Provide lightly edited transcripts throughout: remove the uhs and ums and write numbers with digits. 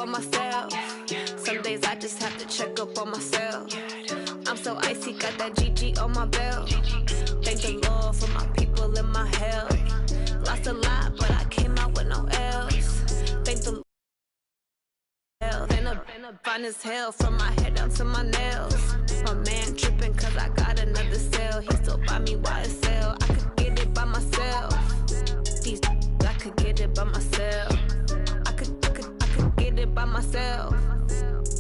on myself. Some days I just have to check up on myself. I'm so icy, got that GG on my belt. Thank the Lord for my people and my health. Lost a lot, but I came out with no L's. Thank the Lord. Fine as hell from my head down to my nails. My man tripping cause I got another cell. He still buy me YSL. I could get it by myself. These I could get it by myself. I could get it by myself.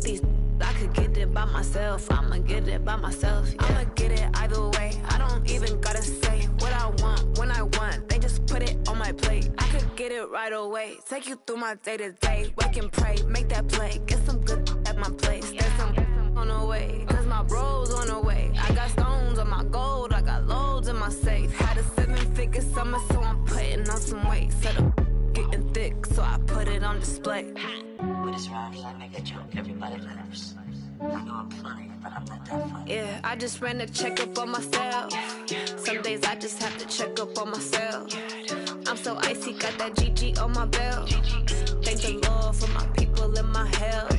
These I could get it by myself. I'ma get it by myself. Yeah. I'ma get it either way. I don't even gotta say what I want when I want. They just put it on my plate. I could get it right away. Take you through my day to day. Wake and pray, make that play. Get some good at my place. There's some on the way. Cause my bros on the way. I got stones on my gold. I got loads in my safe. Had a 7-figure summer, so I'm putting on some weight. Set up getting thick, so I put it on display. With his rhymes, I make a joke, everybody laughs. I know I'm funny, but I'm not that funny. Yeah, I just ran a checkup on myself. Some days I just have to check up on myself. I'm so icy, got that GG on my belt. Thank the Lord for my people and my health.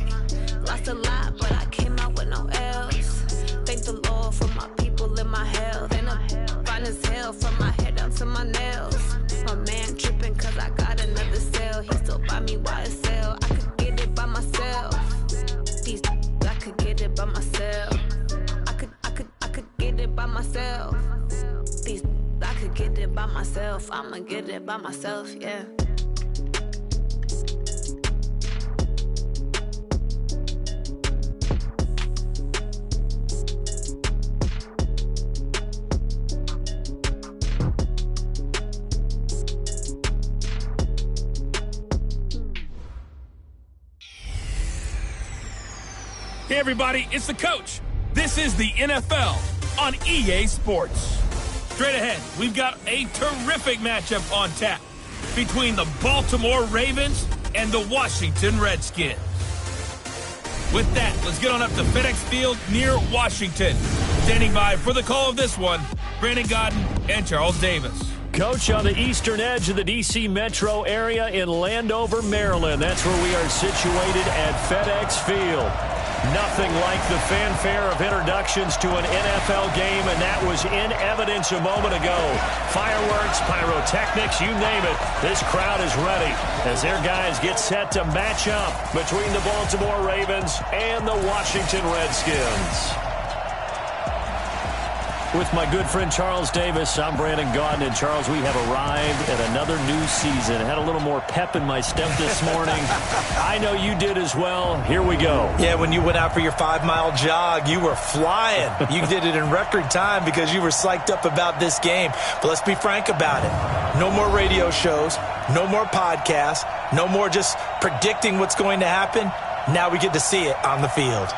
Lost a lot, but I came out with no L's. Thank the Lord for my people and my health. And I'm fine as hell from my head down to my nails. My man tripping cause I got another cell. He still buy me YSL. I could get it by myself. These I could get it by myself. I could get it by myself. These I could get it by myself. I'ma get it by myself, yeah. Hey everybody, it's the coach. This is the NFL on EA Sports. Straight ahead, we've got a terrific matchup on tap between the Baltimore Ravens and the Washington Redskins. With that, let's get on up to FedEx Field near Washington. Standing by for the call of this one, Brandon Godden and Charles Davis. Coach, on the eastern edge of the D.C. metro area in Landover, Maryland. That's where we are situated at FedEx Field. Nothing like the fanfare of introductions to an NFL game, and that was in evidence a moment ago. Fireworks, pyrotechnics, you name it. This crowd is ready as their guys get set to match up between the Baltimore Ravens and the Washington Redskins. With my good friend Charles Davis, I'm Brandon Godden. And Charles, we have arrived at another new season. I had a little more pep in my step this morning. I know you did as well. Here we go. Yeah, when you went out for your 5-mile jog, you were flying. You did it in record time because you were psyched up about this game. But let's be frank about it. No more radio shows, no more podcasts, no more just predicting what's going to happen. Now we get to see it on the field.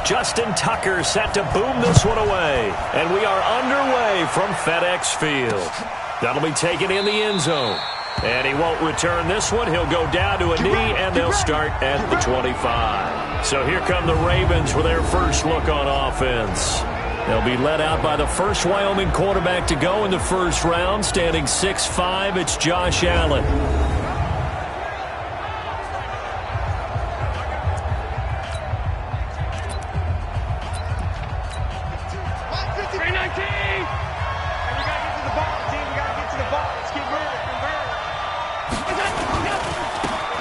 Justin Tucker set to boom this one away. And we are underway from FedEx Field. That'll be taken in the end zone. And he won't return this one. He'll go down to a knee, and they'll start at the 25. So here come the Ravens for their first look on offense. They'll be led out by the first Wyoming quarterback to go in the first round. Standing 6'5", it's Josh Allen.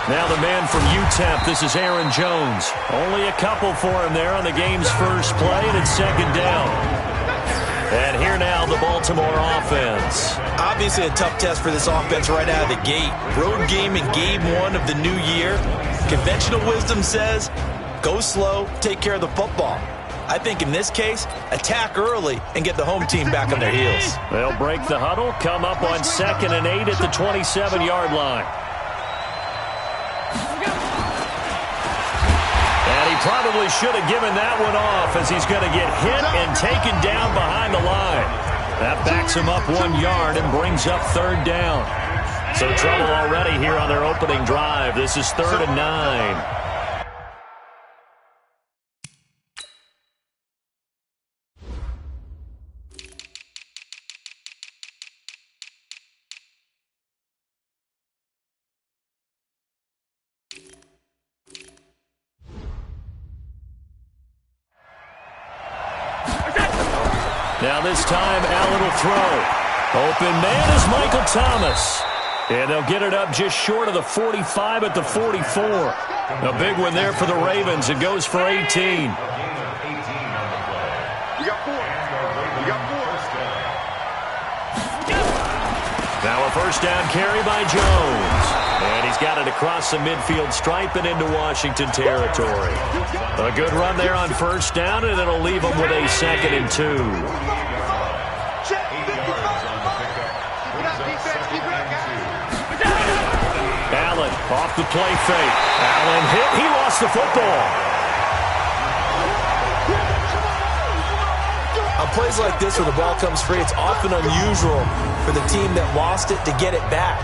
Now the man from UTEP, this is Aaron Jones. Only a couple for him there on the game's first play, and it's second down. And here now, the Baltimore offense. Obviously a tough test for this offense right out of the gate. Road game in game one of the new year. Conventional wisdom says, go slow, take care of the football. I think in this case, attack early and get the home team back on their heels. They'll break the huddle, come up on 2nd and 8 at the 27-yard line. And he probably should have given that one off as he's going to get hit and taken down behind the line. That backs him up 1 yard and brings up 3rd down. So trouble already here on their opening drive. This is 3rd and 9. Now this time, Allen will throw. Open man is Michael Thomas. And they'll get it up just short of the 45 at the 44. A big one there for the Ravens. It goes for 18. Now a first down carry by Jones. And he's got it across the midfield stripe and into Washington territory. A good run there on first down, and it'll leave them with a 2nd and 2. Allen off the play fake. Allen hit. He lost the football. On plays like this where the ball comes free, it's often unusual for the team that lost it to get it back.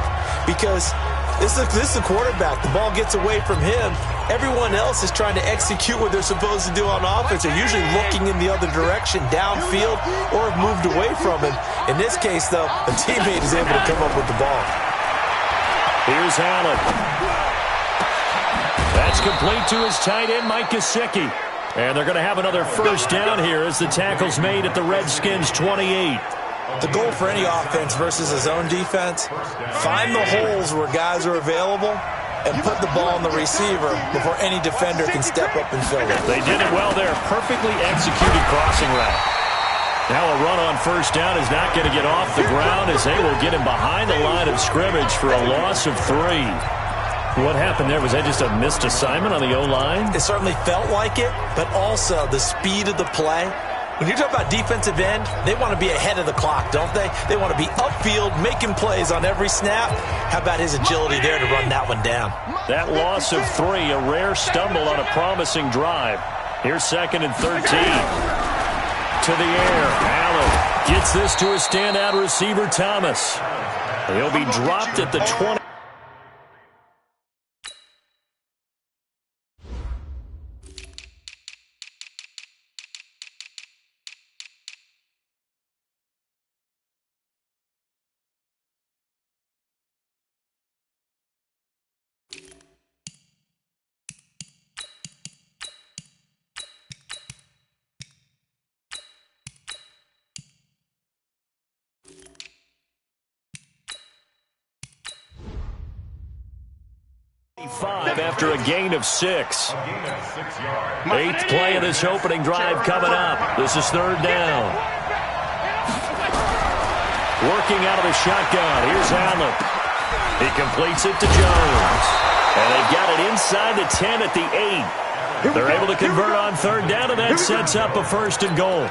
Because this is the quarterback. The ball gets away from him. Everyone else is trying to execute what they're supposed to do on offense. They're usually looking in the other direction, downfield, or have moved away from him. In this case, though, a teammate is able to come up with the ball. Here's Allen. That's complete to his tight end, Mike Gesicki. And they're going to have another first down here as the tackle's made at the Redskins' 28. The goal for any offense versus a zone defense, find the holes where guys are available and put the ball on the receiver before any defender can step up and fill it. They did it well there. Perfectly executed crossing route. Now a run on first down is not going to get off the ground as they will get him behind the line of scrimmage for a loss of 3. What happened there? Was that just a missed assignment on the O-line? It certainly felt like it, but also the speed of the play. When you talk about defensive end, they want to be ahead of the clock, don't they? They want to be upfield, making plays on every snap. How about his agility there to run that one down? That loss of 3, a rare stumble on a promising drive. Here's 2nd and 13. To the air. Allen gets this to a standout receiver, Thomas. He'll be dropped at the 20. After a gain of 6. 8th play of this opening drive coming up. This is 3rd down. Working out of the shotgun. Here's Allen. He completes it to Jones. And they've got it inside the 10 at the 8. They're able to convert on 3rd down, and that sets up a 1st and goal.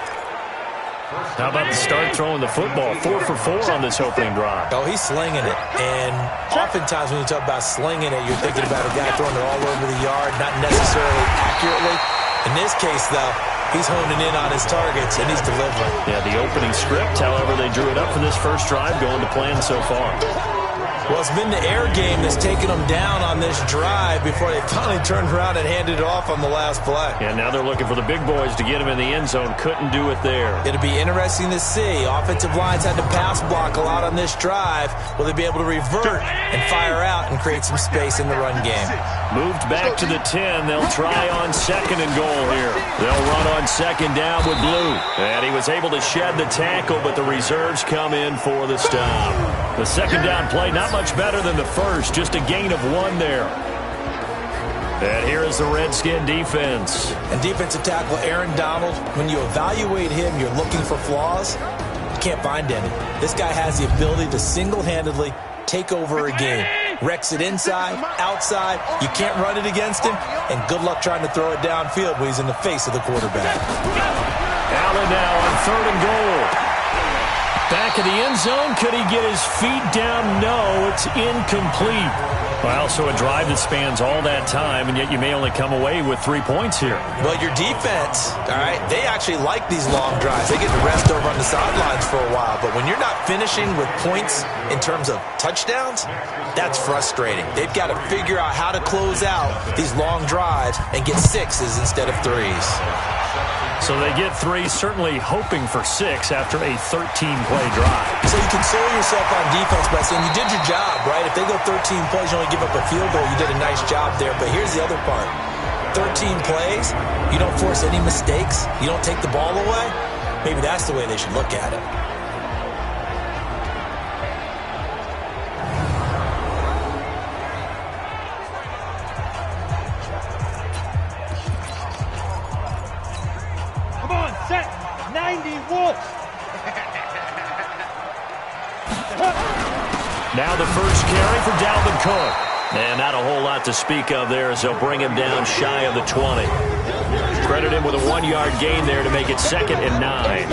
How about the start throwing the football? 4 for 4 on this opening drive. Oh, he's slinging it. And oftentimes when you talk about slinging it, you're thinking about a guy throwing it all over the yard, not necessarily accurately. In this case, though, he's honing in on his targets, and he's delivering. Yeah, the opening script, however, they drew it up for this first drive, going to plan so far. Well, it's been the air game that's taken them down on this drive before they finally turned around and handed it off on the last play. And now they're looking for the big boys to get him in the end zone. Couldn't do it there. It'll be interesting to see. Offensive lines had to pass block a lot on this drive. Will they be able to revert and fire out and create some space in the run game? Moved back to the 10. They'll try on 2nd and goal here. They'll run on 2nd down with Blue. And he was able to shed the tackle, but the reserves come in for the stop. The 2nd down play, not much better than the first, just a gain of 1 there. And here is the Redskin defense. And defensive tackle Aaron Donald, when you evaluate him, you're looking for flaws. You can't find any. This guy has the ability to single-handedly take over a game. Wrecks it inside, outside. You can't run it against him. And good luck trying to throw it downfield when he's in the face of the quarterback. Allen now on 3rd and goal. Back in the end zone. Could he get his feet down? No, it's incomplete. Well, so a drive that spans all that time, and yet you may only come away with 3 points here. Well, your defense, all right, they actually like these long drives. They get to rest over on the sidelines for a while. But when you're not finishing with points in terms of touchdowns, that's frustrating. They've got to figure out how to close out these long drives and get 6s instead of 3s. So they get 3, certainly hoping for 6 after a 13-play drive. So you console yourself on defense by saying you did your job, right? If they go 13 plays, you only give up a field goal, you did a nice job there. But here's the other part. 13 plays, you don't force any mistakes, you don't take the ball away. Maybe that's the way they should look at it. Now the first carry for Dalvin Cook. And not a whole lot to speak of there as they'll bring him down shy of the 20. Credit him with a 1-yard gain there to make it 2nd and 9.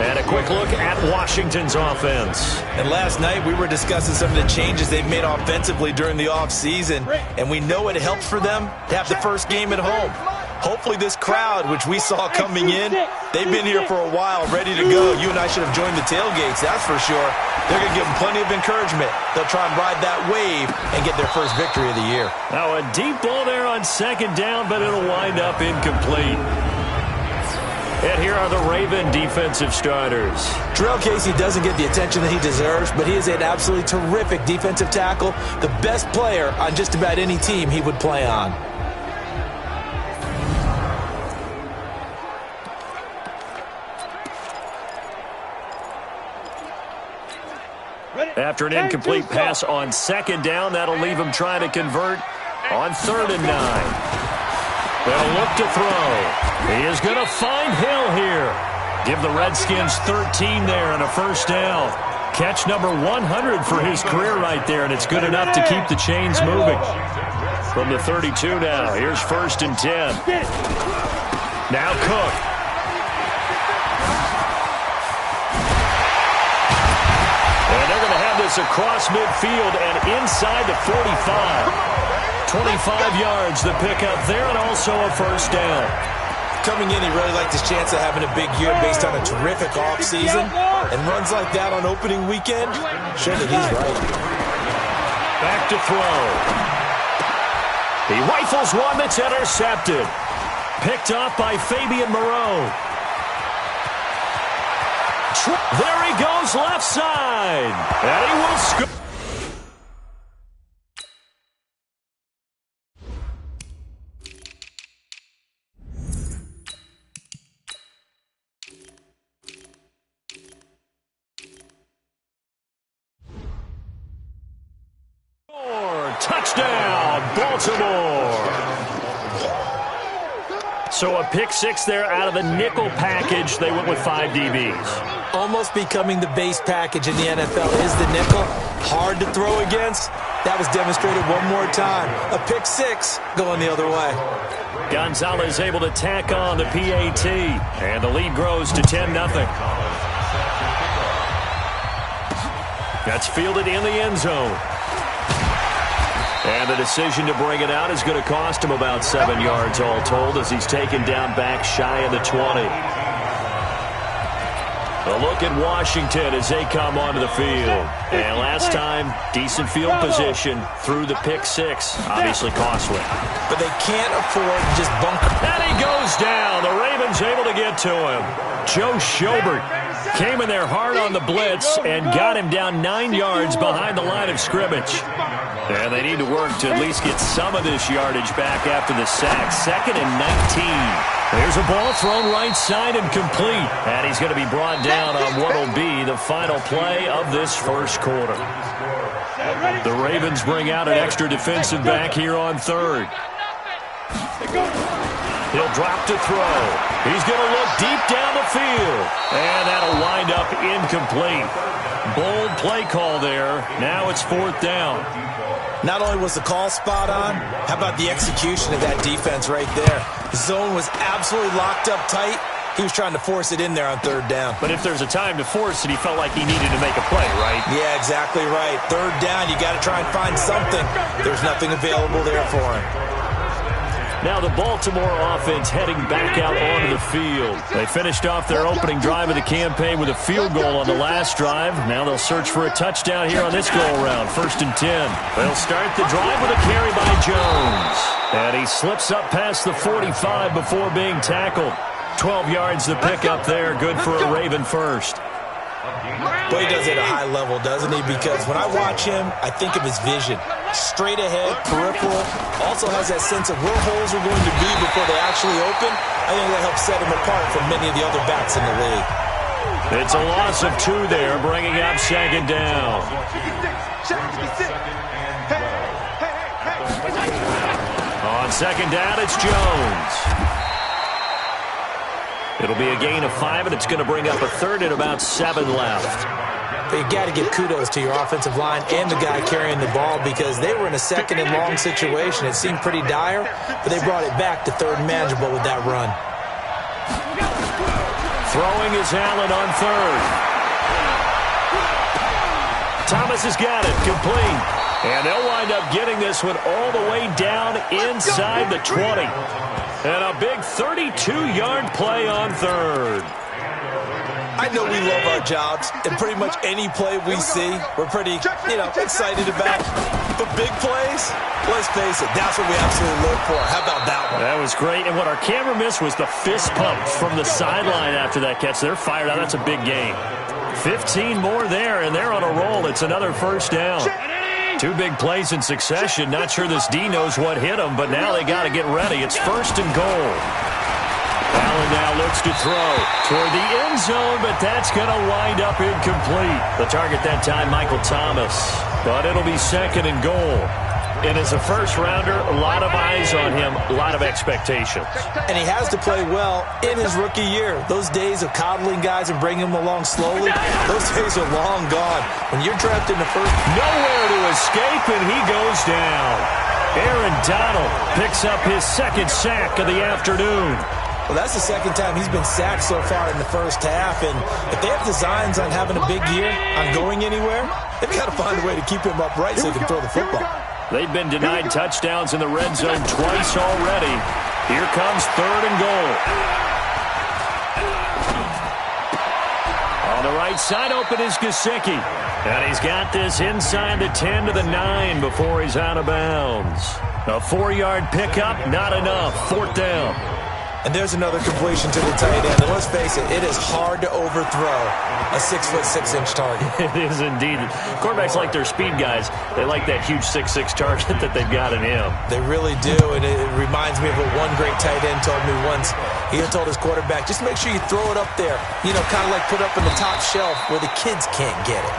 And a quick look at Washington's offense. And last night we were discussing some of the changes they've made offensively during the offseason. And we know it helps for them to have the first game at home. Hopefully this crowd, which we saw coming in, they've been here for a while, ready to go. You and I should have joined the tailgates, that's for sure. They're going to give them plenty of encouragement. They'll try and ride that wave and get their first victory of the year. Now a deep ball there on 2nd down, but it'll wind up incomplete. And here are the Raven defensive starters. Terrell Casey doesn't get the attention that he deserves, but he is an absolutely terrific defensive tackle, the best player on just about any team he would play on. After an incomplete pass on 2nd down, that'll leave him trying to convert on 3rd and 9. They'll look to throw. He is going to find Hill here. Give the Redskins 13 there and a first down. Catch number 100 for his career right there, and it's good enough to keep the chains moving. From the 32 now, here's 1st and 10. Now Cook. Across midfield and inside the 45. 25 yards the pickup there, and also a first down. Coming in, he really liked his chance of having a big year based on a terrific offseason. And runs like that on opening weekend, show that he's right. Back to throw. He rifles one that's intercepted. Picked off by Fabian Moreau. There he goes left side. And he will score. Touchdown, Baltimore. So a pick 6 there out of the nickel package. They went with 5 DBs. Almost becoming the base package in the NFL is the nickel. Hard to throw against. That was demonstrated one more time. A pick 6 going the other way. Gonzalez able to tack on the PAT. And the lead grows to 10-0. That's fielded in the end zone. And the decision to bring it out is going to cost him about 7 yards all told as he's taken down back shy of the 20. A look at Washington as they come onto the field. And last time, decent field position through the pick 6. Obviously costly. But they can't afford to just bunker. And he goes down. The Ravens able to get to him. Joe Schobert came in there hard on the blitz and got him down 9 yards behind the line of scrimmage. And they need to work to at least get some of this yardage back after the sack. 2nd and 19. There's a ball thrown right side and complete. And he's going to be brought down on what will be the final play of this first quarter. The Ravens bring out an extra defensive back here on 3rd. He'll drop to throw. He's going to look deep down the field. And that'll wind up incomplete. Bold play call there. Now it's 4th down. Not only was the call spot on, how about the execution of that defense right there? The zone was absolutely locked up tight. He was trying to force it in there on 3rd down. But if there's a time to force it, he felt like he needed to make a play, right? Yeah, exactly right. 3rd down, you got to try and find something. There's nothing available there for him. Now the Baltimore offense heading back out onto the field. They finished off their opening drive of the campaign with a field goal on the last drive. Now they'll search for a touchdown here on this go-around. 1st and 10. They'll start the drive with a carry by Jones. And he slips up past the 45 before being tackled. 12 yards the pickup there. Good for a Raven first. But he does it at a high level, doesn't he? Because when I watch him, I think of his vision. Straight ahead, peripheral. Also has that sense of where holes are going to be before they actually open. I think that helps set him apart from many of the other backs in the league. It's a loss of 2 there, bringing up 2nd down. On 2nd down, it's Jones. It'll be a gain of 5, and it's going to bring up a 3rd and about 7 left. You got to give kudos to your offensive line and the guy carrying the ball because they were in a 2nd and long situation. It seemed pretty dire, but they brought it back to 3rd and manageable with that run. Throwing is Allen on 3rd. Thomas has got it, complete. And they'll wind up getting this one all the way down inside the 20. And a big 32-yard play on 3rd. I know we love our jobs, and pretty much any play we see, we're pretty, excited about. But big plays, let's face it, that's what we absolutely live for. How about that one? That was great, and what our camera missed was the fist pump from the sideline after that catch. They're fired out. That's a big gain. 15 more there, and they're on a roll. It's another 1st down. 2 big plays in succession. Not sure this D knows what hit him, but now they got to get ready. It's 1st and goal. Allen now looks to throw toward the end zone, but that's going to wind up incomplete. The target that time, Michael Thomas. But it'll be 2nd and goal. And as a first-rounder, a lot of eyes on him, a lot of expectations. And he has to play well in his rookie year. Those days of coddling guys and bringing them along slowly, those days are long gone. When you're drafted in the first... Nowhere to escape, and he goes down. Aaron Donald picks up his 2nd sack of the afternoon. Well, that's the 2nd time he's been sacked so far in the first half. And if they have designs on having a big year, on going anywhere, they've got to find a way to keep him upright so he can throw the football. They've been denied touchdowns in the red zone twice already. Here comes 3rd and goal. On the right side, open is Gesicki. And he's got this inside the 10 to the 9 before he's out of bounds. A 4-yard pickup, not enough. 4th down. And there's another completion to the tight end. And let's face it, it is hard to overthrow a 6'6" target. It is indeed. Quarterbacks like their speed guys. They like that huge 6'6" target that they've got in him. They really do, and it reminds me of what one great tight end told me once. He had told his quarterback, just make sure you throw it up there. Kind of like put up in the top shelf where the kids can't get it.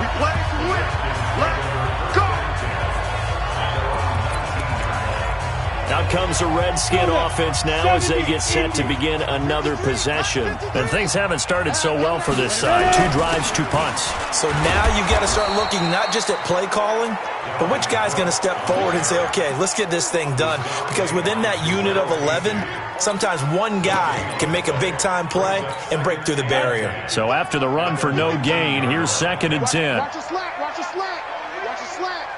We play to win. Let's go! Out comes the Redskin offense now as they get set to begin another possession. And things haven't started so well for this side. 2 drives, 2 punts. So now you've got to start looking not just at play calling, but which guy's going to step forward and say, okay, let's get this thing done. Because within that unit of 11, sometimes one guy can make a big-time play and break through the barrier. So after the run for no gain, here's 2nd and 10. Watch your slack, watch your slack, watch your slack.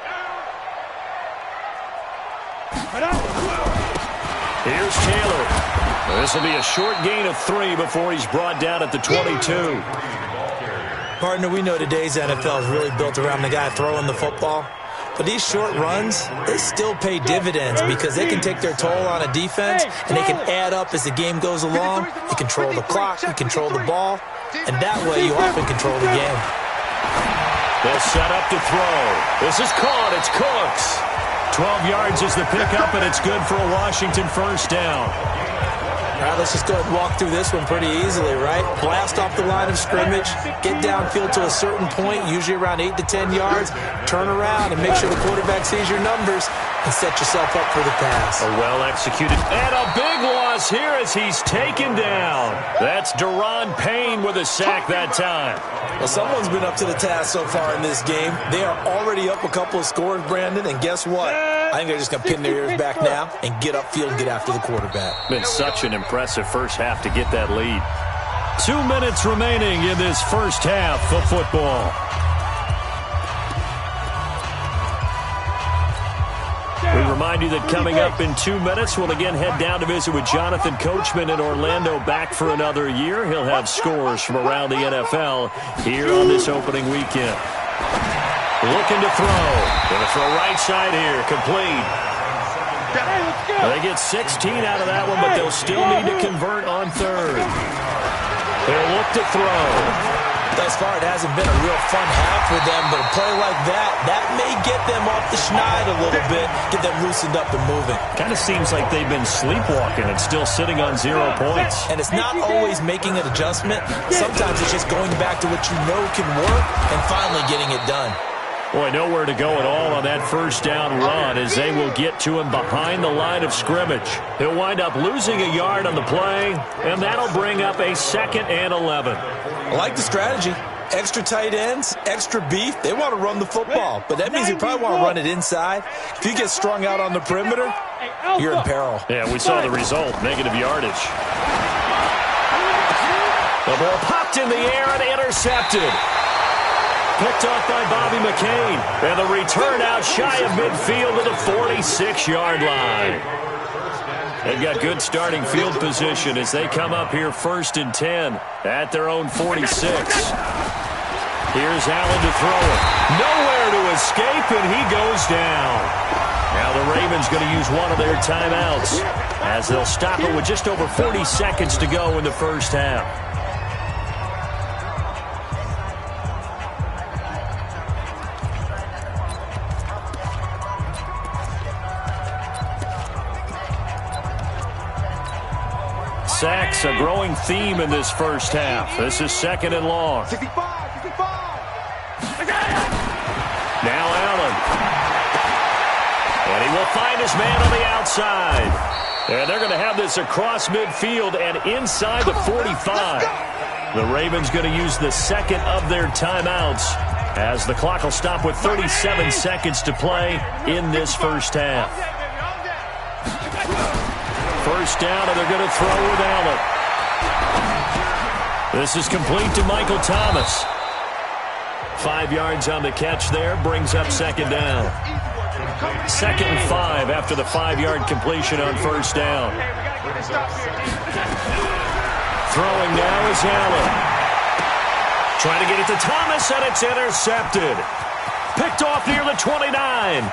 Here's Taylor. This will be a short gain of 3 before he's brought down at the 22. Partner, we know today's NFL is really built around the guy throwing the football. But these short runs, they still pay dividends because they can take their toll on a defense and they can add up as the game goes along. You control the clock, you control the ball, and that way you often control the game. They'll set up to throw. This is caught. It's Cooks. 12 yards is the pickup, and it's good for a Washington first down. All right, let's just go ahead and walk through this one pretty easily, right? Blast off the line of scrimmage, get downfield to a certain point, usually around 8 to 10 yards, turn around and make sure the quarterback sees your numbers and set yourself up for the pass. A well-executed, and a big loss here as he's taken down. That's Daron Payne with a sack that time. Well, someone's been up to the task so far in this game. They are already up a couple of scores, Brandon, and guess what? I think they're just going to pin their ears back now and get upfield and get after the quarterback. Been such an impressive first half to get that lead. 2 minutes remaining in this first half of football. We remind you that coming up in 2 minutes, we'll again head down to visit with Jonathan Coachman in Orlando, back for another year. He'll have scores from around the NFL here on this opening weekend. Looking to throw. Going to throw right side here. Complete. They get 16 out of that one, but they'll still need to convert on third. They'll look to throw. Thus far, it hasn't been a real fun half for them, but a play like that may get them off the schneid a little bit, get them loosened up and moving. Kind of seems like they've been sleepwalking and still sitting on 0 points. And it's not always making an adjustment. Sometimes it's just going back to what you know can work and finally getting it done. Boy, nowhere to go at all on that first down run as they will get to him behind the line of scrimmage. He'll wind up losing a yard on the play, and that'll bring up a 2nd and 11. I like the strategy. Extra tight ends, extra beef. They want to run the football, but that means they probably want to run it inside. If you get strung out on the perimeter, you're in peril. Yeah, we saw the result, negative yardage. The ball popped in the air and intercepted. Picked off by Bobby McCain. And the return out shy of midfield to the 46-yard line. They've got good starting field position as they come up here 1st and 10 at their own 46. Here's Allen to throw it. Nowhere to escape, and he goes down. Now the Ravens going to use one of their timeouts as they'll stop it with just over 40 seconds to go in the first half. Sacks, a growing theme in this first half. This is 2nd and long. 65. Now Allen. And he will find his man on the outside. And they're going to have this across midfield and inside the 45. The Ravens going to use the 2nd of their timeouts as the clock will stop with 37 seconds to play in this first half. First down, and they're going to throw with Allen. This is complete to Michael Thomas. 5 yards on the catch there, brings up 2nd down. 2nd and 5 after the 5-yard completion on first down. Throwing now is Allen. Trying to get it to Thomas, and it's intercepted. Picked off near the 29.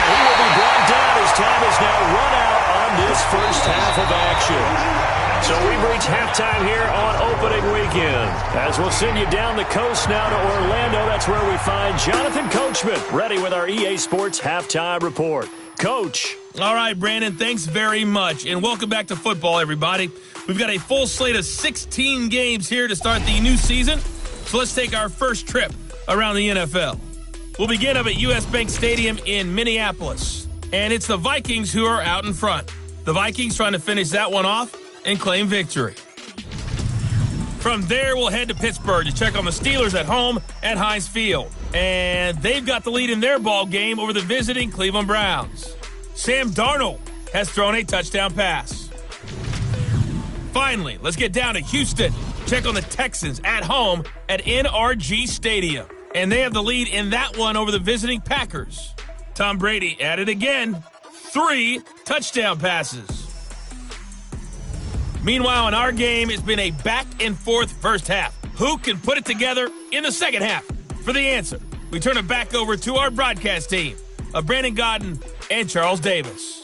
He will be brought down as time is now run out on this first half of action. So we've reached halftime here on opening weekend. As we'll send you down the coast now to Orlando, that's where we find Jonathan Coachman, ready with our EA Sports Halftime Report. Coach. All right, Brandon, thanks very much. And welcome back to football, everybody. We've got a full slate of 16 games here to start the new season. So let's take our first trip around the NFL. We'll begin up at U.S. Bank Stadium in Minneapolis. And it's the Vikings who are out in front. The Vikings trying to finish that one off and claim victory. From there, we'll head to Pittsburgh to check on the Steelers at home at Heinz Field. And they've got the lead in their ball game over the visiting Cleveland Browns. Sam Darnold has thrown a touchdown pass. Finally, let's get down to Houston. Check on the Texans at home at NRG Stadium. And they have the lead in that one over the visiting Packers. Tom Brady at it again. 3 touchdown passes. Meanwhile, in our game, it's been a back-and-forth first half. Who can put it together in the second half? For the answer, we turn it back over to our broadcast team of Brandon Godden and Charles Davis.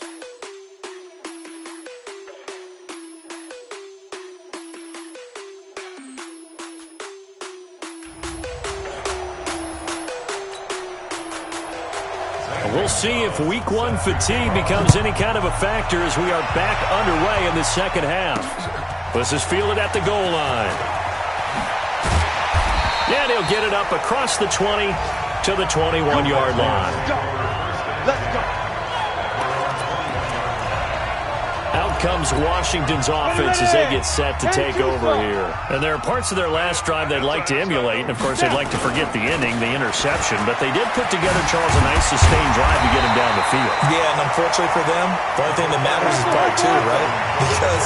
We'll see if Week 1 fatigue becomes any kind of a factor as we are back underway in the second half. This is fielded at the goal line. And he'll get it up across the 20 to the 21-yard line. Let's go. Out comes Washington's offense as they get set to take over here. And there are parts of their last drive they'd like to emulate. And, of course, they'd like to forget the ending, the interception. But they did put together, Charles, a nice sustained drive to get him down the field. Yeah, and unfortunately for them, the only thing that matters is part 2, right? Because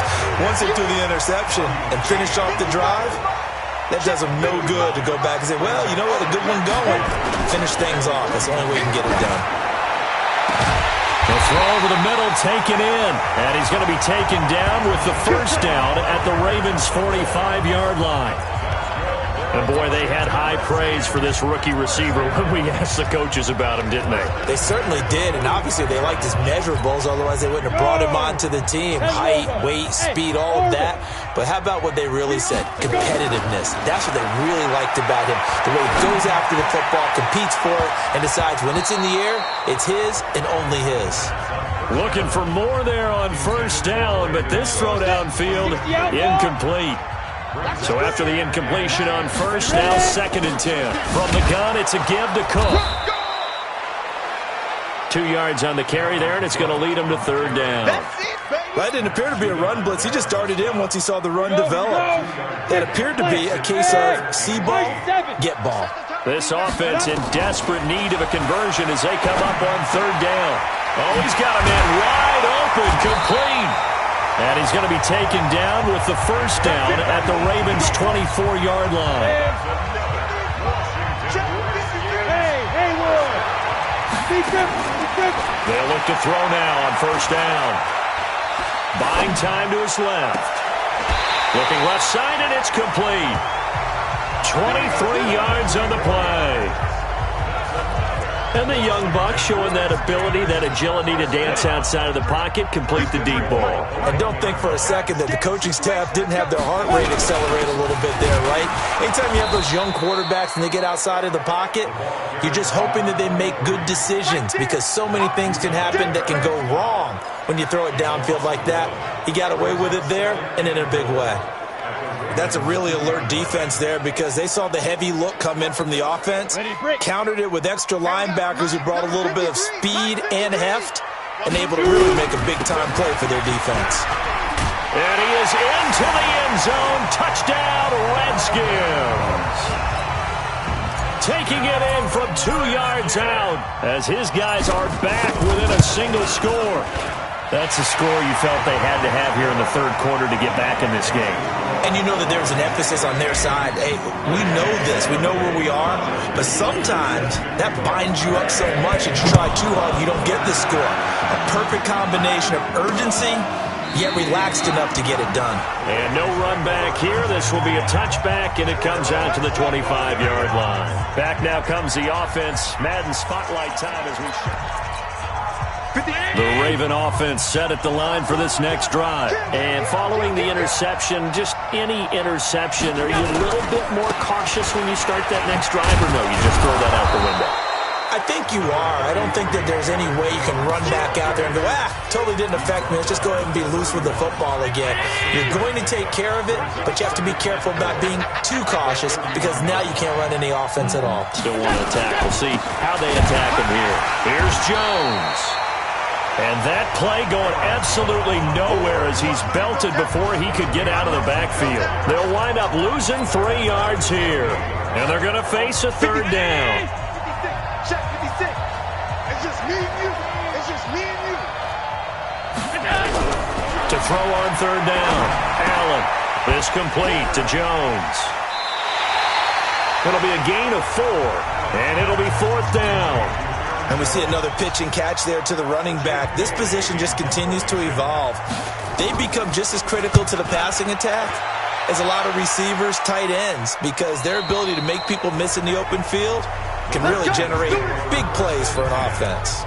once they threw the interception and finished off the drive, that does them no good to go back and say, well, you know what, a good one going. Finish things off. That's the only way you can get it done. The throw over the middle, taken in. And he's going to be taken down with the first down at the Ravens' 45-yard line. And, boy, they had high praise for this rookie receiver when we asked the coaches about him, didn't they? They certainly did, and obviously they liked his measurables, otherwise they wouldn't have brought him onto the team. Height, weight, speed, all of that. But how about what they really said? Competitiveness. That's what they really liked about him. The way he goes after the football, competes for it, and decides when it's in the air, it's his and only his. Looking for more there on first down, but this throw downfield, incomplete. So after the incompletion on first, now 2nd and 10. From the gun, it's a give to Cook. 2 yards on the carry there, and it's going to lead him to 3rd down. That didn't appear to be a run blitz. He just darted in once he saw the run develop. That appeared to be a case of see ball, get ball. This offense in desperate need of a conversion as they come up on 3rd down. Oh, he's got a man wide open, complete. And he's going to be taken down with the first down at the Ravens' 24-yard line. They'll look to throw now on first down. Buying time to his left. Looking left side, and it's complete. 23 yards on the play. And the young buck showing that ability, that agility to dance outside of the pocket, complete the deep ball. And don't think for a second that the coaching staff didn't have their heart rate accelerate a little bit there, right? Anytime you have those young quarterbacks and they get outside of the pocket, you're just hoping that they make good decisions because so many things can happen that can go wrong when you throw it downfield like that. He got away with it there and in a big way. That's a really alert defense there because they saw the heavy look come in from the offense, countered it with extra linebackers who brought a little bit of speed and heft, and able to really make a big-time play for their defense. And he is into the end zone. Touchdown, Redskins. Taking it in from 2 yards out as his guys are back within a single score. That's a score you felt they had to have here in the 3rd quarter to get back in this game. And you know that there's an emphasis on their side. Hey, we know this. We know where we are. But sometimes that binds you up so much that you try too hard, you don't get the score. A perfect combination of urgency, yet relaxed enough to get it done. And no run back here. This will be a touchback, and it comes out to the 25-yard line. Back now comes the offense. Madden spotlight time as we The Raven offense set at the line for this next drive. And following the interception, just any interception, are you a little bit more cautious when you start that next drive, or no, you just throw that out the window? I think you are. I don't think that there's any way you can run back out there and go, totally didn't affect me. Let's just go ahead and be loose with the football again. You're going to take care of it, but you have to be careful about being too cautious because now you can't run any offense at all. Still want to attack. We'll see how they attack him here. Here's Jones. And that play going absolutely nowhere as he's belted before he could get out of the backfield. They'll wind up losing 3 yards here. And they're going to face a 3rd down. Check 56. It's just me and you. It's just me and you. To throw on 3rd down. Allen is complete to Jones. It'll be a gain of 4. And it'll be 4th down. And we see another pitch and catch there to the running back. This position just continues to evolve. They become just as critical to the passing attack as a lot of receivers, tight ends, because their ability to make people miss in the open field can really generate big plays for an offense.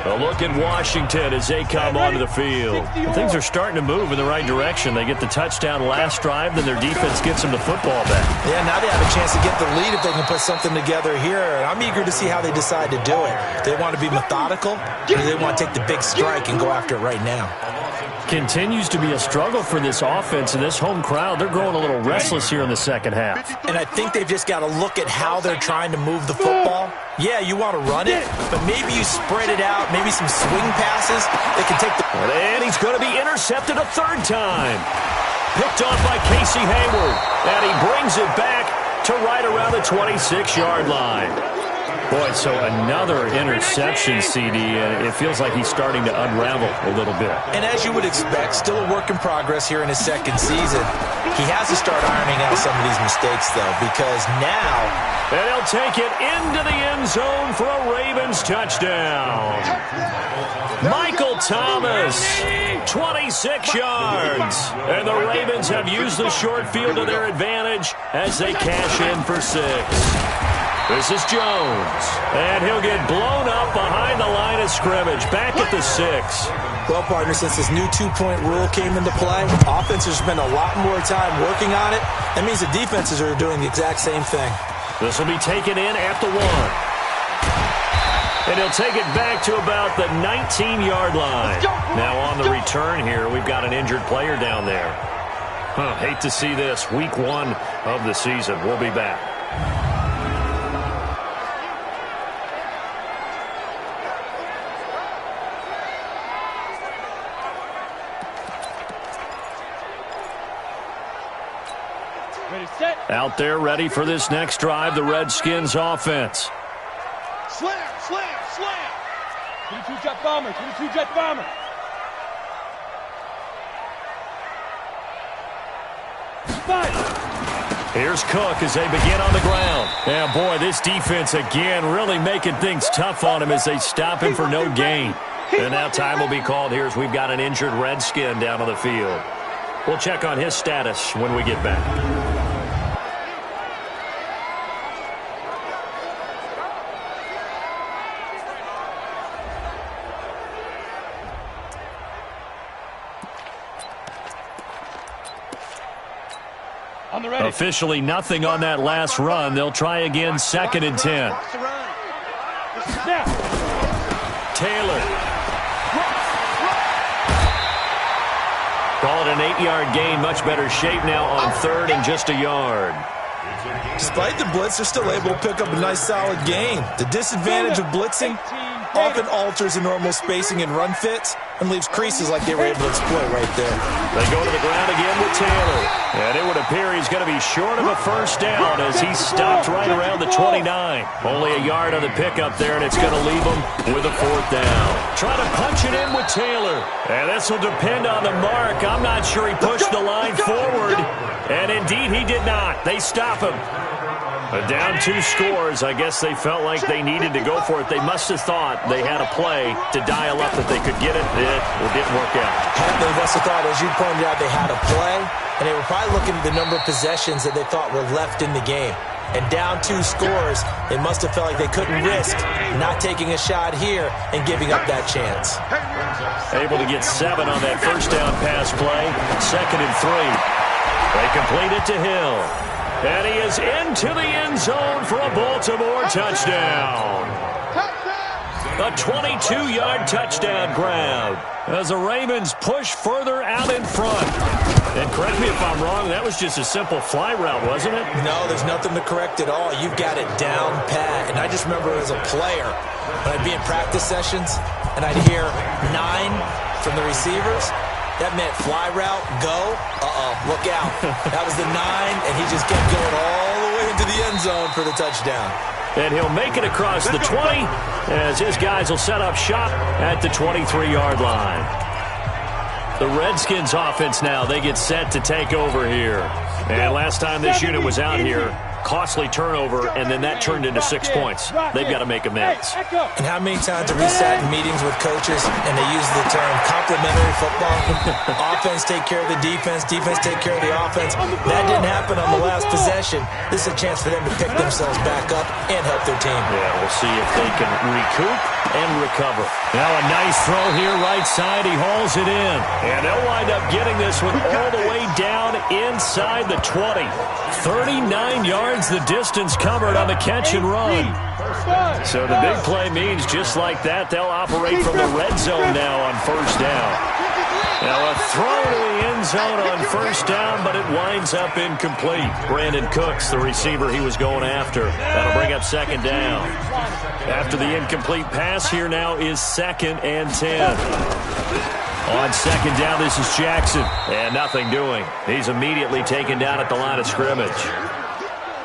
A look at Washington as they come onto the field. Things are starting to move in the right direction. They get the touchdown last drive, then their defense gets them the football back. Yeah, now they have a chance to get the lead if they can put something together here. And I'm eager to see how they decide to do it. Do they want to be methodical, or do they want to take the big strike and go after it right now? Continues to be a struggle for this offense and this home crowd. They're growing a little restless here in the second half. And I think they've just got to look at how they're trying to move the football. Yeah, you want to run it, but maybe you spread it out, maybe some swing passes that can take the... And he's going to be intercepted a third time. Picked off by Casey Hayward. And he brings it back to right around the 26-yard line. Boy, so another interception, CD, and it feels like he's starting to unravel a little bit. And as you would expect, still a work in progress here in his second season. He has to start ironing out some of these mistakes, though, because now... And he'll take it into the end zone for a Ravens touchdown. Michael Thomas, 26 yards. And the Ravens have used the short field to their advantage as they cash in for 6. This is Jones, and he'll get blown up behind the line of scrimmage, back at the 6. Well, partner, since this new two-point rule came into play, offenses spend a lot more time working on it. That means the defenses are doing the exact same thing. This will be taken in at the 1. And he'll take it back to about the 19-yard line. Now on the return here, we've got an injured player down there. Hate to see this. Week 1 of the season. We'll be back. Out there ready for this next drive, the Redskins offense. Slam, slam, slam. 22 jet bomber, 22 jet bomber. Here's Cook as they begin on the ground. Yeah, boy, this defense again really making things tough on him as they stop him for no gain. And now time will be called here as we've got an injured Redskin down on the field. We'll check on his status when we get back. Officially nothing on that last run. They'll try again, 2nd and 10. Taylor. Call it an 8-yard gain. Much better shape now on 3rd and just a yard. Despite the blitz, they're still able to pick up a nice solid gain. The disadvantage of blitzing often alters the normal spacing and run fits and leaves creases like they were able to exploit right there. They go to the ground again with Taylor. And it would appear he's going to be short of a first down as he stopped right around the 29. Only a yard on the pickup there, and it's going to leave him with a 4th down. Try to punch it in with Taylor. And this will depend on the mark. I'm not sure he pushed the line forward. And indeed, he did not. They stop him. Down 2 scores. I guess they felt like they needed to go for it. They must have thought they had a play to dial up that they could get it. It didn't work out. They must have thought, as you pointed out, they had a play, and they were probably looking at the number of possessions that they thought were left in the game. And down 2 scores, they must have felt like they couldn't risk not taking a shot here and giving up that chance. Able to get 7 on that first down pass play. 2nd and 3. They complete it to Hill. And he is into the end zone for a Baltimore touchdown. A 22-yard touchdown grab as the Ravens push further out in front. And correct me if I'm wrong, that was just a simple fly route, wasn't it? No, there's nothing to correct at all. You've got it down pat. And I just remember as a player, when I'd be in practice sessions and I'd hear 9 from the receivers, that meant fly route, go, look out. That was the 9, and he just kept going all the way into the end zone for the touchdown. And he'll make it across the 20 as his guys will set up shop at the 23-yard line. The Redskins offense now, they get set to take over here. And last time this unit was out here, costly turnover, and then that turned into 6 points. They've got to make amends. And how many times have we sat in meetings with coaches and they use the term complementary football? Offense take care of the defense take care of the offense. That didn't happen on the last possession. This is a chance for them to pick themselves back up and help their team. Yeah, we'll see if they can recoup and recover. Now a nice throw here right side. He hauls it in. And they'll wind up getting this one all the way down inside the 20. 39 yards the distance covered on the catch and run. So the big play means just like that, they'll operate from the red zone now on first down. Now a throw to the end zone on first down, but it winds up incomplete. Brandon Cooks, the receiver he was going after. That'll bring up second down. After the incomplete pass, here now is 2nd and 10. On second down, this is Jackson. And nothing doing. He's immediately taken down at the line of scrimmage.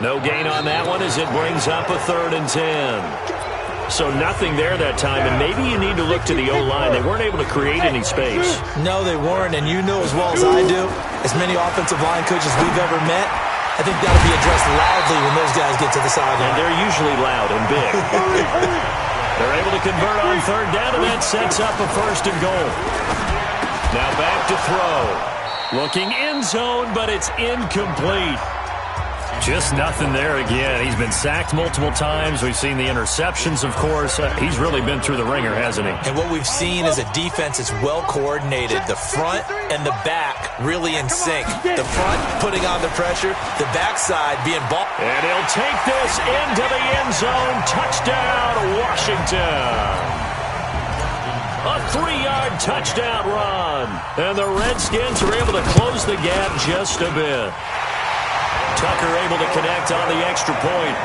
No gain on that one as it brings up a 3rd and 10. So nothing there that time, and maybe you need to look to the O-line. They weren't able to create any space. No, they weren't, and you know as well as I do, as many offensive line coaches we've ever met, I think that'll be addressed loudly when those guys get to the sideline. And they're usually loud and big. They're able to convert on 3rd down, and that sets up a 1st and goal. Now back to throw. Looking end zone, but it's incomplete. Just nothing there again. He's been sacked multiple times. We've seen the interceptions, of course. He's really been through the ringer, hasn't he? And what we've seen is a defense that's well coordinated. The front and the back really in sync. The front putting on the pressure, the backside being ball. And he'll take this into the end zone. Touchdown, Washington. A 3-yard touchdown run. And the Redskins are able to close the gap just a bit. Tucker able to connect on the extra point.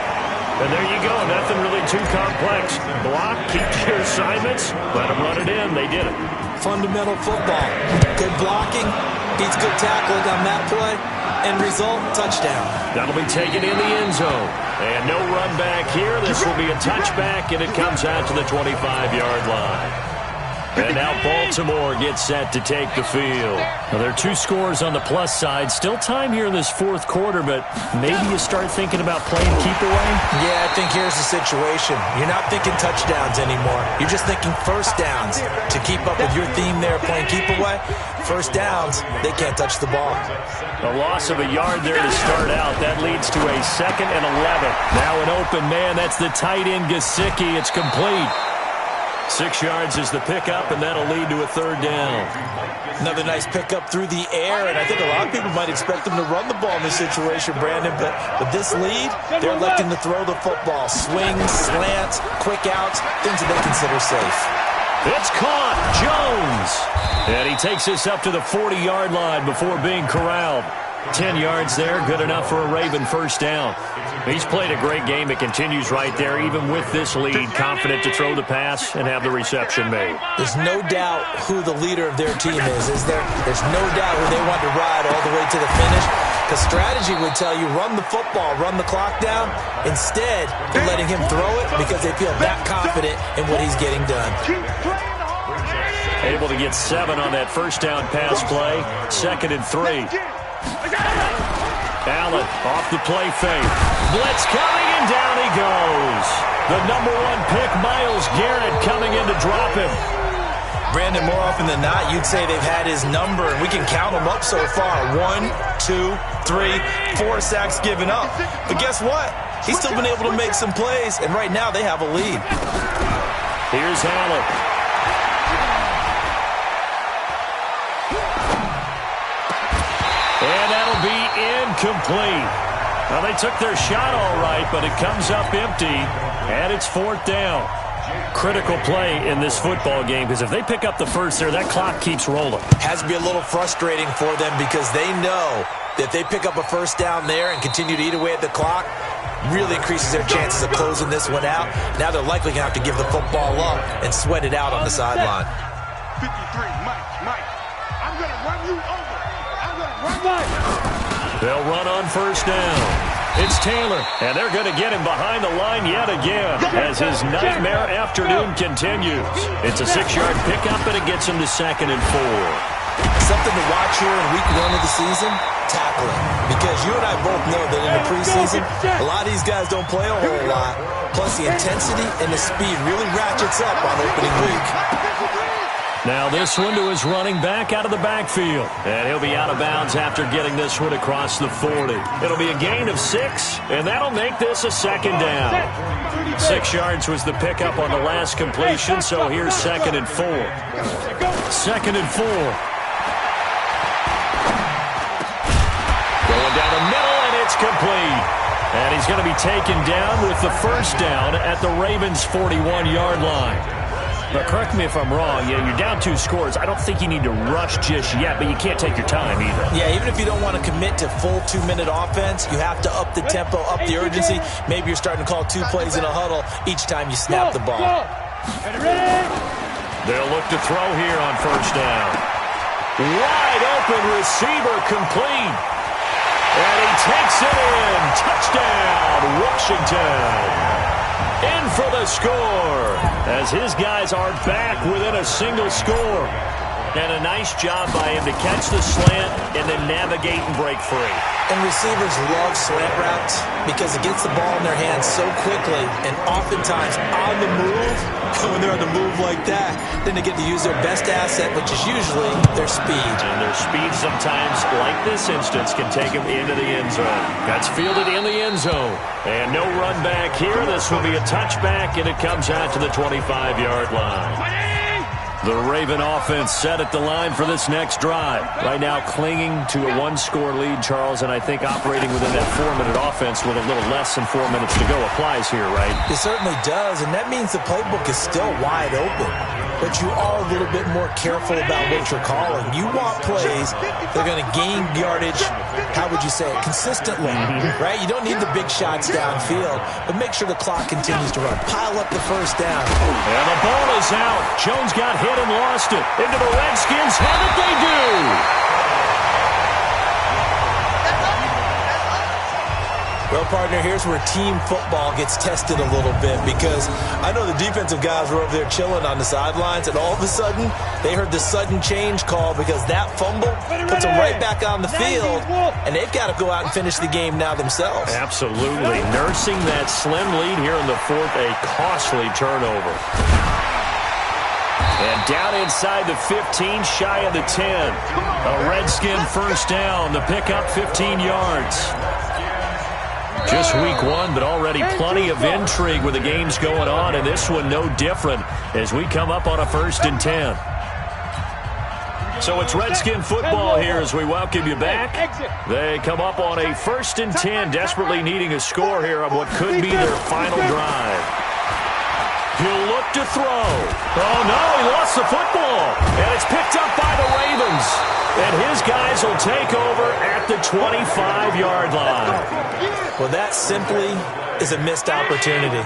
And there you go. Nothing really too complex. Block, keep your assignments, let them run it in. They did it. Fundamental football. Good blocking, beats good tackling on that play, and result, touchdown. That'll be taken in the end zone. And no run back here. This will be a touchback, and it comes out to the 25-yard line. And now Baltimore gets set to take the field. Now, there are 2 scores on the plus side. Still time here in this 4th quarter, but maybe you start thinking about playing keep away? Yeah, I think here's the situation. You're not thinking touchdowns anymore. You're just thinking first downs. To keep up with your theme there, playing keep away, first downs, they can't touch the ball. A loss of a yard there to start out. That leads to a 2nd and 11. Now an open man. That's the tight end, Gesicki. It's complete. 6 yards is the pickup, and that'll lead to a 3rd down. Another nice pickup through the air, and I think a lot of people might expect them to run the ball in this situation, Brandon, but with this lead, they're electing to throw the football. Swings, slants, quick outs, things that they consider safe. It's caught. Jones. And he takes this up to the 40-yard line before being corralled. 10 yards there, good enough for a Raven first down. He's played a great game. It continues right there, even with this lead, confident to throw the pass and have the reception made. There's no doubt who the leader of their team is there? There's no doubt who they want to ride all the way to the finish. Because strategy would tell you, run the football, run the clock down. Instead, they're letting him throw it because they feel that confident in what he's getting done. Able to get 7 on that first down pass play. 2nd and 3. Allen off the play fake. Blitz coming, and down he goes. The number 1 pick, Myles Garrett, coming in to drop him. Brandon, more often than not, you'd say they've had his number, and we can count them up so far. 1, 2, 3, 4 sacks given up. But guess what? He's still been able to make some plays, and right now they have a lead. Here's Allen. And that'll be incomplete. Well, they took their shot all right, but it comes up empty, and it's 4th down. Critical play in this football game, because if they pick up the first there, that clock keeps rolling. Has to be a little frustrating for them because they know that if they pick up a first down there and continue to eat away at the clock, really increases their chances of closing this one out. Now they're likely going to have to give the football up and sweat it out on the sideline. 53, Mike, I'm going to run you over. I'm going to run Mike. They'll run on first down. It's Taylor, and they're going to get him behind the line yet again as his nightmare afternoon continues. It's a 6-yard pickup, and it gets him to 2nd and 4. Something to watch here in week 1 of the season, tackling. Because you and I both know that in the preseason, a lot of these guys don't play a whole lot. Plus, the intensity and the speed really ratchets up on opening week. Now this one to his running back out of the backfield. And he'll be out of bounds after getting this one across the 40. It'll be a gain of 6, and that'll make this a second down. 6 yards was the pickup on the last completion, so here's 2nd and 4. 2nd and 4. Going down the middle, and it's complete. And he's going to be taken down with the first down at the Ravens' 41-yard line. But correct me if I'm wrong, you're down 2 scores. I don't think you need to rush just yet, but you can't take your time either. Yeah, even if you don't want to commit to full 2-minute offense, you have to up the tempo, up the urgency. Maybe you're starting to call 2 plays in a huddle each time you snap the ball. They'll look to throw here on first down. Wide open receiver complete. And he takes it in. Touchdown, Washington. In for the score, as his guys are back within a single score. And a nice job by him to catch the slant and then navigate and break free. And receivers love slant routes because it gets the ball in their hands so quickly and oftentimes on the move. When they're on the move like that, then they get to use their best asset, which is usually their speed. And their speed sometimes, like this instance, can take them into the end zone. That's fielded in the end zone. And no run back here. This will be a touchback, and it comes out to the 25-yard line. The Raven offense set at the line for this next drive. Right now clinging to a 1-score lead, Charles, and I think operating within that 4-minute offense with a little less than 4 minutes to go applies here, right? It certainly does, and that means the playbook is still wide open. But you are a little bit more careful about what you're calling. You want plays that are going to gain yardage, how would you say it, consistently, right? You don't need the big shots downfield, but make sure the clock continues to run. Pile up the first down. And the ball is out. Jones got hit and lost it. Into the Redskins. Have it they do. Well, partner, here's where team football gets tested a little bit because I know the defensive guys were over there chilling on the sidelines, and all of a sudden they heard the sudden change call because that fumble puts them right back on the field, and they've got to go out and finish the game now themselves. Absolutely. Nursing that slim lead here in the 4th, a costly turnover. And down inside the 15, shy of the 10. A Redskin first down. The pickup 15 yards. Just week 1, but already plenty of intrigue with the games going on, and this one no different as we come up on a 1st and 10. So it's Redskin football here as we welcome you back. They come up on a 1st and 10, desperately needing a score here on what could be their final drive. He'll look to throw. Oh, no, he lost the football. And it's picked up by the Ravens. And his guys will take over at the 25-yard line. Well, that simply is a missed opportunity.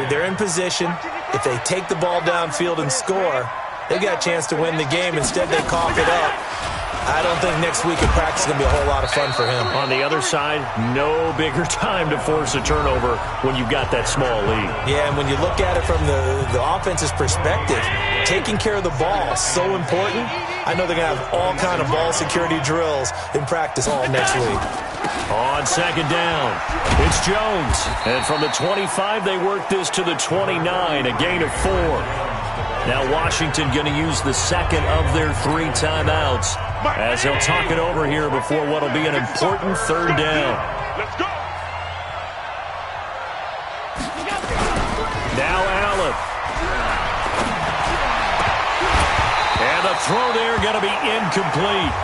They're in position. If they take the ball downfield and score, they've got a chance to win the game. Instead, they cough it up. I don't think next week at practice is going to be a whole lot of fun for him. On the other side, no bigger time to force a turnover when you've got that small lead. Yeah, and when you look at it from the offense's perspective, taking care of the ball is so important. I know they're going to have all kind of ball security drills in practice all next week. On 2nd down, it's Jones. And from the 25, they work this to the 29, a gain of 4. Now Washington going to use the 2nd of their 3 timeouts as they'll talk it over here before what will be an important 3rd down. Let's go. Now Allen. And the throw there going to be incomplete.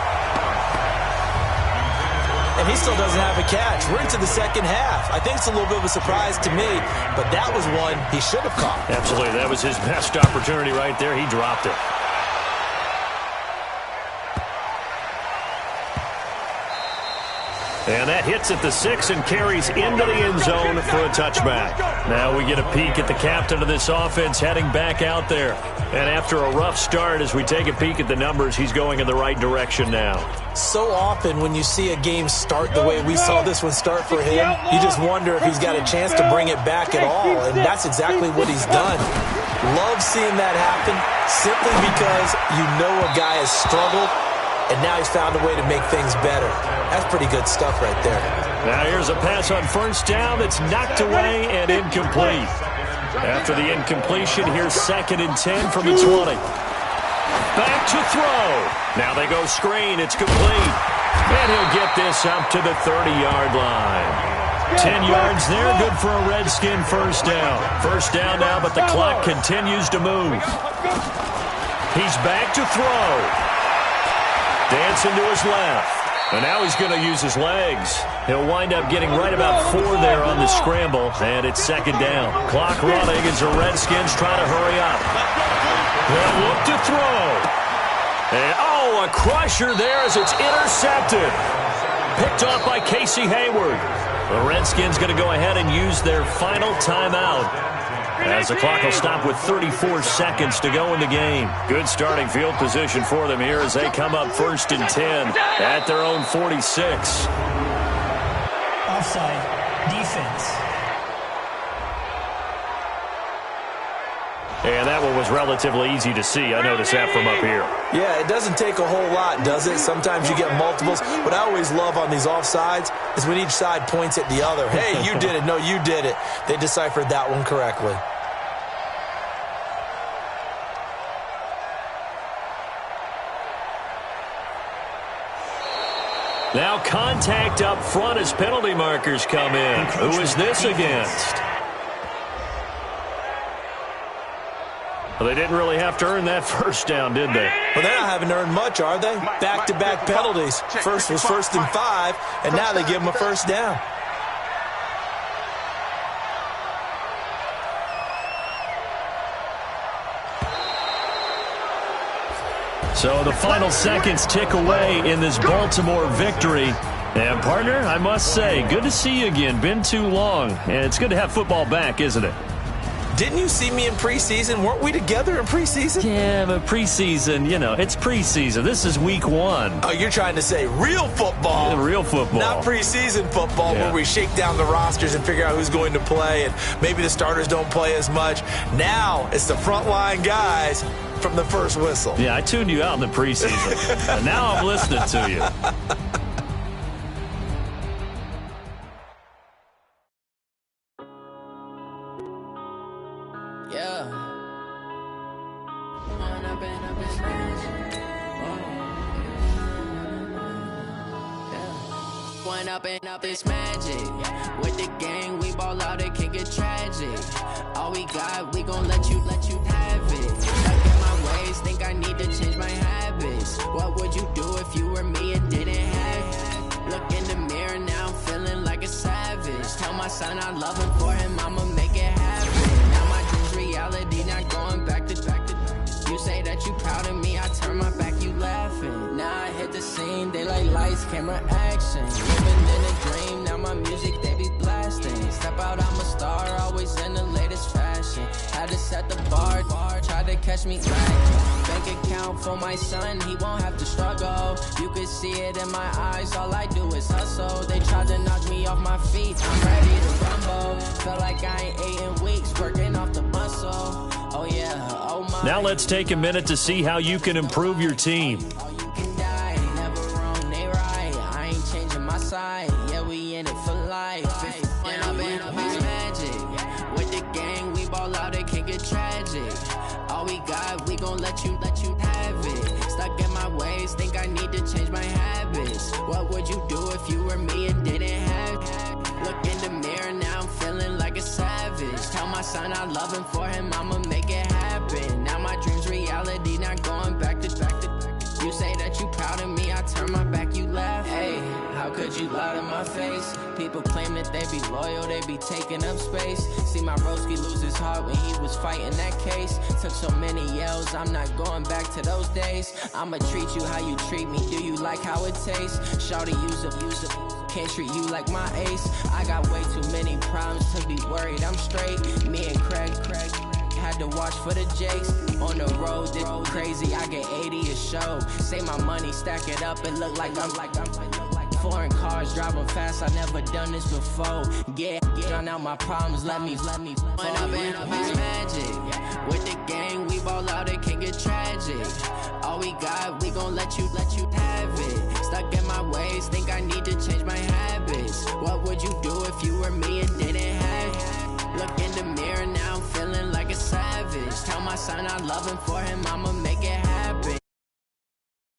And he still doesn't have a catch. We're into the 2nd half. I think it's a little bit of a surprise to me, but that was one he should have caught. Absolutely. That was his best opportunity right there. He dropped it. And that hits at the 6 and carries into the end zone for a touchback. Now we get a peek at the captain of this offense heading back out there. And after a rough start, as we take a peek at the numbers, he's going in the right direction now. So often when you see a game start the way we saw this one start for him, you just wonder if he's got a chance to bring it back at all. And that's exactly what he's done. Love seeing that happen simply because you know a guy has struggled and now he's found a way to make things better. That's pretty good stuff right there. Now here's a pass on first down that's knocked away and incomplete. After the incompletion, here's 2nd and 10 from the 20. Back to throw. Now they go screen. It's complete. And he'll get this up to the 30-yard line. 10 yards there, good for a Redskin first down. First down now, but the clock continues to move. He's back to throw. Dancing to his left. And now he's going to use his legs. He'll wind up getting right about 4 there on the scramble, and it's 2nd down. Clock running as the Redskins try to hurry up. They'll look to throw. And, a crusher there as it's intercepted. Picked off by Casey Hayward. The Redskins going to go ahead and use their final timeout as the clock will stop with 34 seconds to go in the game. Good starting field position for them here as they come up 1st and 10 at their own 46. Offside, defense. And that one was relatively easy to see. I noticed that from up here. Yeah, it doesn't take a whole lot, does it? Sometimes you get multiples. What I always love on these offsides is when each side points at the other. Hey, you did it. No, you did it. They deciphered that one correctly. Now contact up front as penalty markers come in. Who is this against? Well, they didn't really have to earn that first down, did they? Well, they're not having to earn much, are they? Back-to-back penalties. First was 1st and 5, and now they give them a first down. So the final seconds tick away in this Baltimore victory. And, partner, I must say, good to see you again. Been too long. And it's good to have football back, isn't it? Didn't you see me in preseason? Weren't we together in preseason? Yeah, but preseason, it's preseason. This is week 1. Oh, you're trying to say real football. Real football. Not preseason football where we shake down the rosters and figure out who's going to play, and maybe the starters don't play as much. Now it's the frontline guys from the first whistle. Yeah, I tuned you out in the preseason. And now I'm listening to you. Up this magic with the gang, we ball out, it can get tragic. All we got, we gon' let you have it. Stuck in my ways, think I need to change my habits. What would you do if you were me and didn't have it? Look in the mirror, now I'm feeling like a savage. Tell my son I love him, for him I'ma make it happen. Now my dream's reality, not going back to. You say that you proud of me, I turn my back, you laughing. Now I hit the scene, they like lights, camera, action. Living in a dream, now my music, they be blasting. Step out, I'm a star, always in the latest fashion. Had to set the bar, try to catch me lacking. Bank account for my son, he won't have to struggle. You can see it in my eyes, all I do is hustle. They tried to knock me off my feet, I'm ready to rumble. Felt like I ain't ate in weeks, working off the muscle. Oh yeah, oh my. Now let's take a minute to see how you can improve your team. Oh, you can die, never wrong, they right. I ain't changing my side, yeah, we in it for life. When I'm in it's magic. With the gang, we ball out, it can get tragic. All we got, we gon' let you have it. Stuck in my ways, think I need to change my habits. What would you do if you were me and didn't have it? Look in the mirror, now I'm feeling like a savage. Tell my son I love him, for him I'ma make it happen. Now my dream's reality, not going back to. You say that you proud of me, I turn my back, you laugh. Hey, how could you lie to my face? People claim that they be loyal, they be taking up space. See my broski lose his heart when he was fighting that case. Took so many yells, I'm not going back to those days. I'ma treat you how you treat me, do you like how it tastes? Shawty, use up. Can't treat you like my ace. I got way too many problems to be worried, I'm straight. Me and Craig had to watch for the Jakes. On the road, this crazy, I get 80 a show. Say my money, stack it up, it look like I'm foreign cars, driving fast, I never done this before. Get drown out my problems, let me. When I'm in it's magic. With the gang, we ball out, it can get tragic. All we got, we gon' let you have on my son, I'm loving for him, I'ma make it happen.